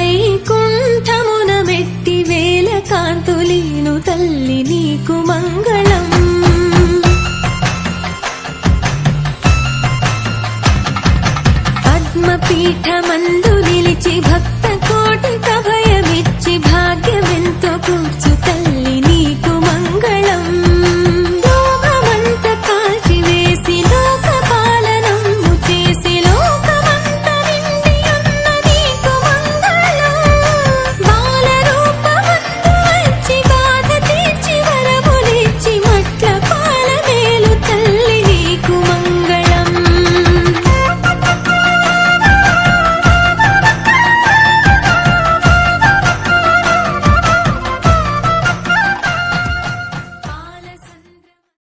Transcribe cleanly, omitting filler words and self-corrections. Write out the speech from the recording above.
వైకుంఠమున మెట్టి వేల కాంతులీను తల్లి నీకు మంగళం. పద్మపీఠమందు నిలిచి భక్త కోటికి అభయమిచ్చి భాగ్యమెంతో కూర్చు